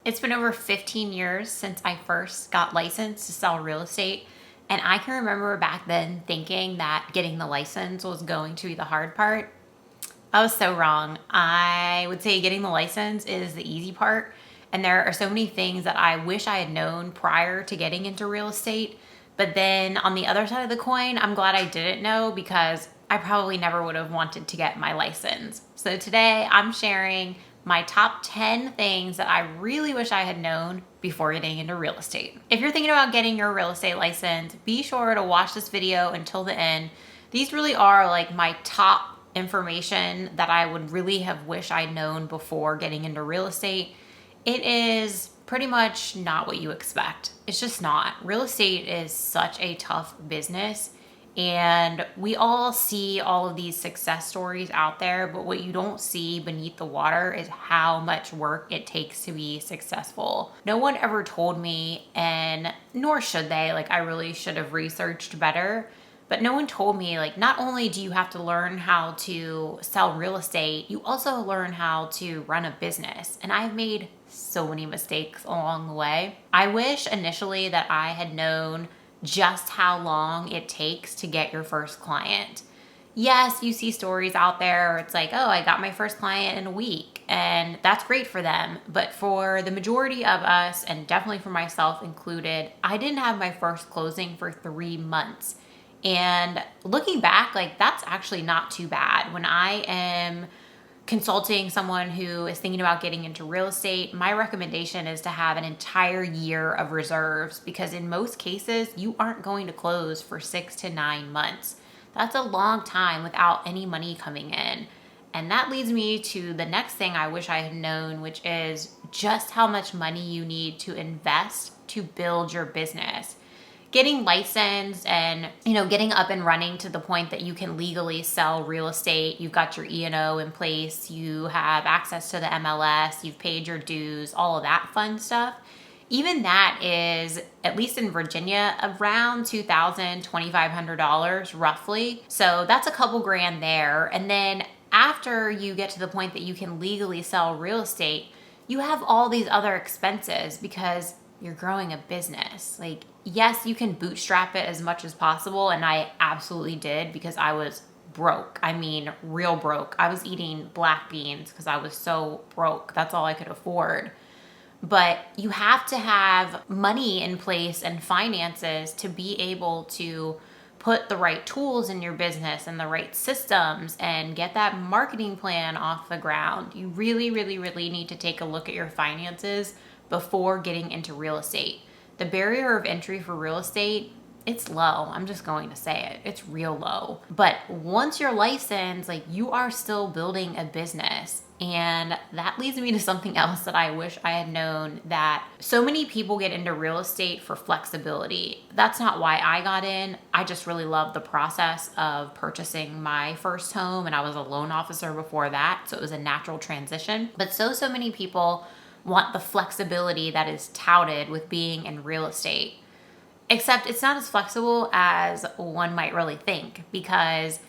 It's been over 15 years since I first got licensed to sell real estate. And I can remember back then thinking that getting the license was going to be the hard part. I was so wrong. I would say getting the license is the easy part. And there are so many things that I wish I had known prior to getting into real estate. But then on the other side of the coin, I'm glad I didn't know because I probably never would have wanted to get my license. So today I'm sharing my top 10 things that I really wish I had known before getting into real estate. If you're thinking about getting your real estate license, be sure to watch this video until the end. These really are like my top information that I would really have wished I'd known before getting into real estate. It is pretty much not what you expect. It's just not. Real estate is such a tough business, and we all see all of these success stories out there, but what you don't see beneath the water is how much work it takes to be successful. No one ever told me, and nor should they, like I really should have researched better, but no one told me, like, not only do you have to learn how to sell real estate, you also learn how to run a business. And I've made so many mistakes along the way. I wish initially that I had known just how long it takes to get your first client. Yes, you see stories out there where it's like, oh, I got my first client in a week, and that's great for them. But for the majority of us, and definitely for myself included, I didn't have my first closing for 3 months. And looking back, like that's actually not too bad. When I am consulting someone who is thinking about getting into real estate, my recommendation is to have an entire year of reserves because in most cases, you aren't going to close for 6 to 9 months. That's a long time without any money coming in. And that leads me to the next thing I wish I had known, which is just how much money you need to invest to build your business. Getting licensed and, getting up and running to the point that you can legally sell real estate, you've got your E&O in place, you have access to the MLS, you've paid your dues, all of that fun stuff. Even that is, at least in Virginia, around $2,000, $2,500 roughly. So that's a couple grand there. And then after you get to the point that you can legally sell real estate, you have all these other expenses because you're growing a business. Like, yes, you can bootstrap it as much as possible. And I absolutely did because I was broke. I mean, real broke. I was eating black beans because I was so broke. That's all I could afford. But you have to have money in place and finances to be able to put the right tools in your business and the right systems and get that marketing plan off the ground. You really, really, really need to take a look at your finances before getting into real estate. The barrier of entry for real estate, it's low. I'm just going to say it. It's real low. But once you're licensed, like you are still building a business. And that leads me to something else that I wish I had known, that so many people get into real estate for flexibility. That's not why I got in. I just really love the process of purchasing my first home, and I was a loan officer before that. So it was a natural transition. But so many people want the flexibility that is touted with being in real estate. Except it's not as flexible as one might really think, because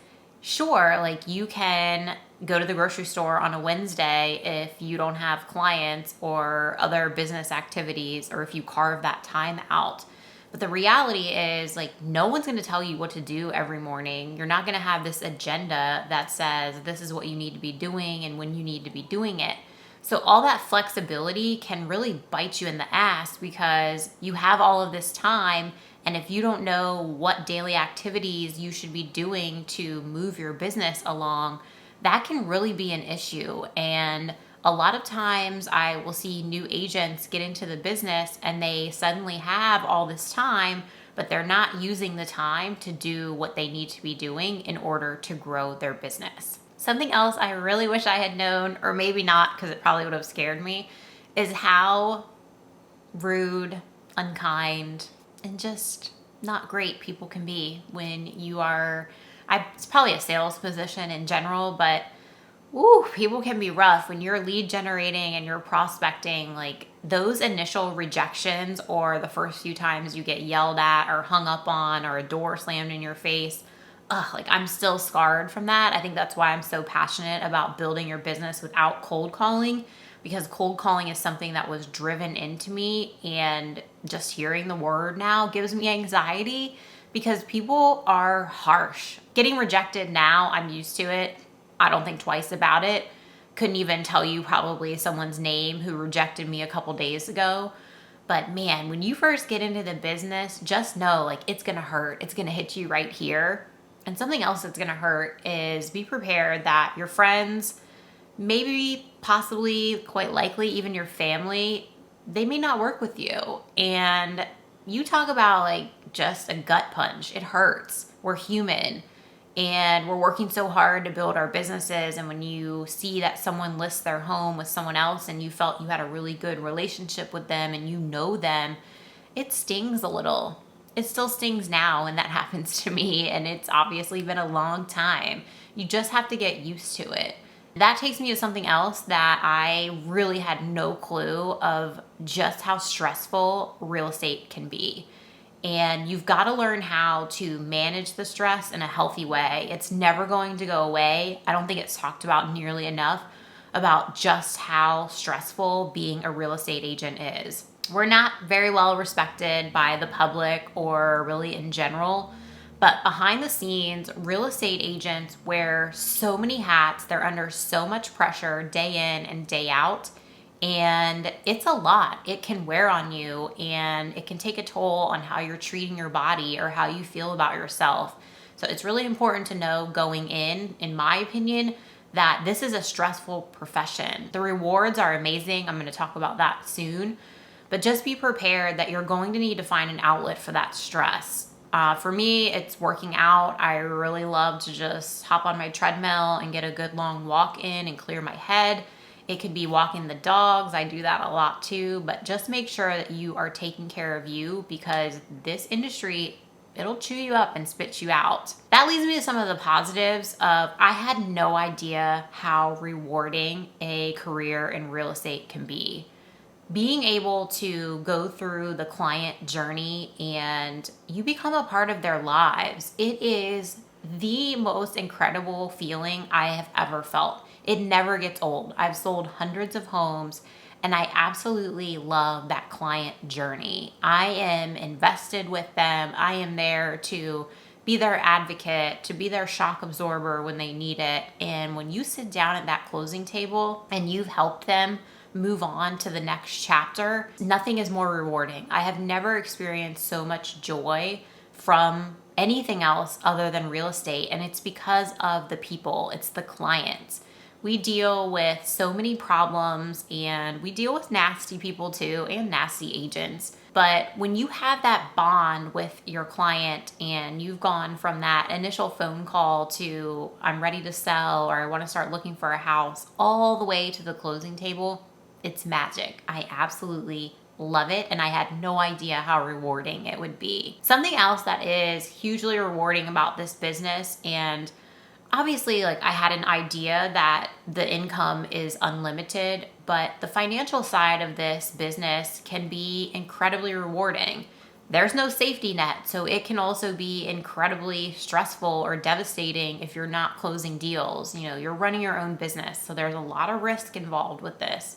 sure, like you can go to the grocery store on a Wednesday if you don't have clients or other business activities, or if you carve that time out. But the reality is, like, no one's going to tell you what to do every morning. You're not going to have this agenda that says this is what you need to be doing and when you need to be doing it. So all that flexibility can really bite you in the ass because you have all of this time, and if you don't know what daily activities you should be doing to move your business along, that can really be an issue. And a lot of times I will see new agents get into the business and they suddenly have all this time, but they're not using the time to do what they need to be doing in order to grow their business. Something else I really wish I had known, or maybe not because it probably would have scared me, is how rude, unkind, and just not great people can be when you are, it's probably a sales position in general, but people can be rough when you're lead generating and you're prospecting. Like those initial rejections, or the first few times you get yelled at or hung up on or a door slammed in your face, like I'm still scarred from that. I think that's why I'm so passionate about building your business without cold calling, because cold calling is something that was driven into me, and just hearing the word now gives me anxiety because people are harsh. Getting rejected now, I'm used to it. I don't think twice about it. Couldn't even tell you probably someone's name who rejected me a couple days ago. But man, when you first get into the business, just know like it's gonna hurt. It's gonna hit you right here. And something else that's gonna hurt is be prepared that your friends, maybe possibly quite likely even your family, they may not work with you. And you talk about like just a gut punch. It hurts. We're human and we're working so hard to build our businesses. And when you see that someone lists their home with someone else and you felt you had a really good relationship with them and you know them, it stings a little. It still stings now when that happens to me, and it's obviously been a long time. You just have to get used to it. That takes me to something else that I really had no clue of, just how stressful real estate can be. And you've got to learn how to manage the stress in a healthy way. It's never going to go away. I don't think it's talked about nearly enough about just how stressful being a real estate agent is. We're not very well respected by the public or really in general, but behind the scenes, real estate agents wear so many hats. They're under so much pressure day in and day out. And it's a lot. It can wear on you, and it can take a toll on how you're treating your body or how you feel about yourself. So it's really important to know going in my opinion, that this is a stressful profession. The rewards are amazing. I'm going to talk about that soon. But just be prepared that you're going to need to find an outlet for that stress. For me, it's working out. I really love to just hop on my treadmill and get a good long walk in and clear my head. It could be walking the dogs. I do that a lot too, but just make sure that you are taking care of you, because this industry, it'll chew you up and spit you out. That leads me to some of the positives of, I had no idea how rewarding a career in real estate can be. Being able to go through the client journey and you become a part of their lives, it is the most incredible feeling I have ever felt. It never gets old. I've sold hundreds of homes and I absolutely love that client journey. I am invested with them. I am there to be their advocate, to be their shock absorber when they need it. And when you sit down at that closing table and you've helped them move on to the next chapter, nothing is more rewarding. I have never experienced so much joy from anything else other than real estate. And it's because of the people, it's the clients. We deal with so many problems, and we deal with nasty people too, and nasty agents. But when you have that bond with your client and you've gone from that initial phone call to I'm ready to sell or I want to start looking for a house, all the way to the closing table, it's magic. I absolutely love it, and I had no idea how rewarding it would be. Something else that is hugely rewarding about this business, and obviously, like, I had an idea that the income is unlimited, but the financial side of this business can be incredibly rewarding. There's no safety net, so it can also be incredibly stressful or devastating if you're not closing deals. You know, you're running your own business, so there's a lot of risk involved with this.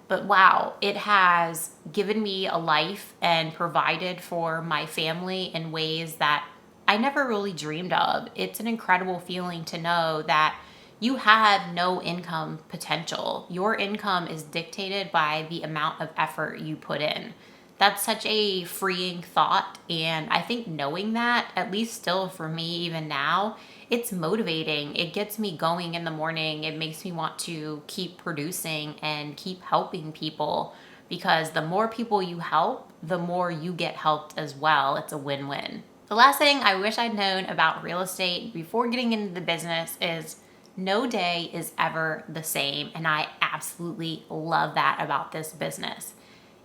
But wow, it has given me a life and provided for my family in ways that I never really dreamed of. It's an incredible feeling to know that you have no income potential. Your income is dictated by the amount of effort you put in. That's such a freeing thought. And I think knowing that, at least still for me, even now, it's motivating. It gets me going in the morning. It makes me want to keep producing and keep helping people, because the more people you help, the more you get helped as well. It's a win-win. The last thing I wish I'd known about real estate before getting into the business is no day is ever the same. And I absolutely love that about this business.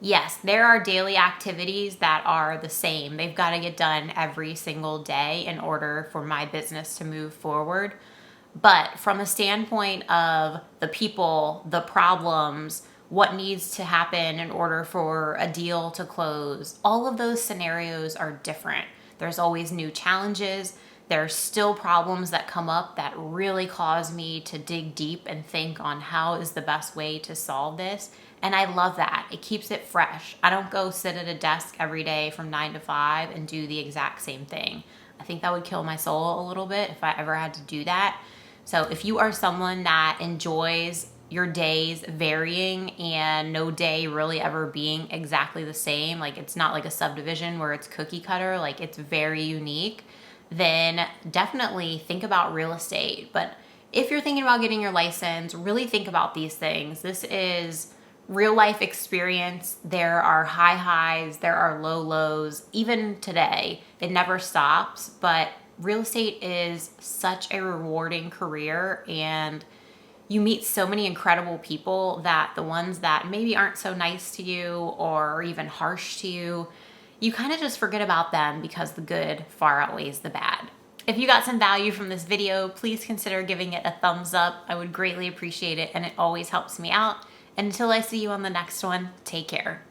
Yes, there are daily activities that are the same. They've got to get done every single day in order for my business to move forward. But from a standpoint of the people, the problems, what needs to happen in order for a deal to close, all of those scenarios are different. There's always new challenges. There's still problems that come up that really cause me to dig deep and think on how is the best way to solve this. And I love that. It keeps it fresh. I don't go sit at a desk every day from 9 to 5 and do the exact same thing. I think that would kill my soul a little bit if I ever had to do that. So if you are someone that enjoys your days varying and no day really ever being exactly the same, like it's not like a subdivision where it's cookie cutter, like it's very unique, then definitely think about real estate. But if you're thinking about getting your license, really think about these things. This is real life experience. There are high highs, there are low lows. Even today, it never stops, but real estate is such a rewarding career, and you meet so many incredible people that the ones that maybe aren't so nice to you or even harsh to you, you kind of just forget about them because the good far outweighs the bad. If you got some value from this video, please consider giving it a thumbs up. I would greatly appreciate it, and it always helps me out. And until I see you on the next one, take care.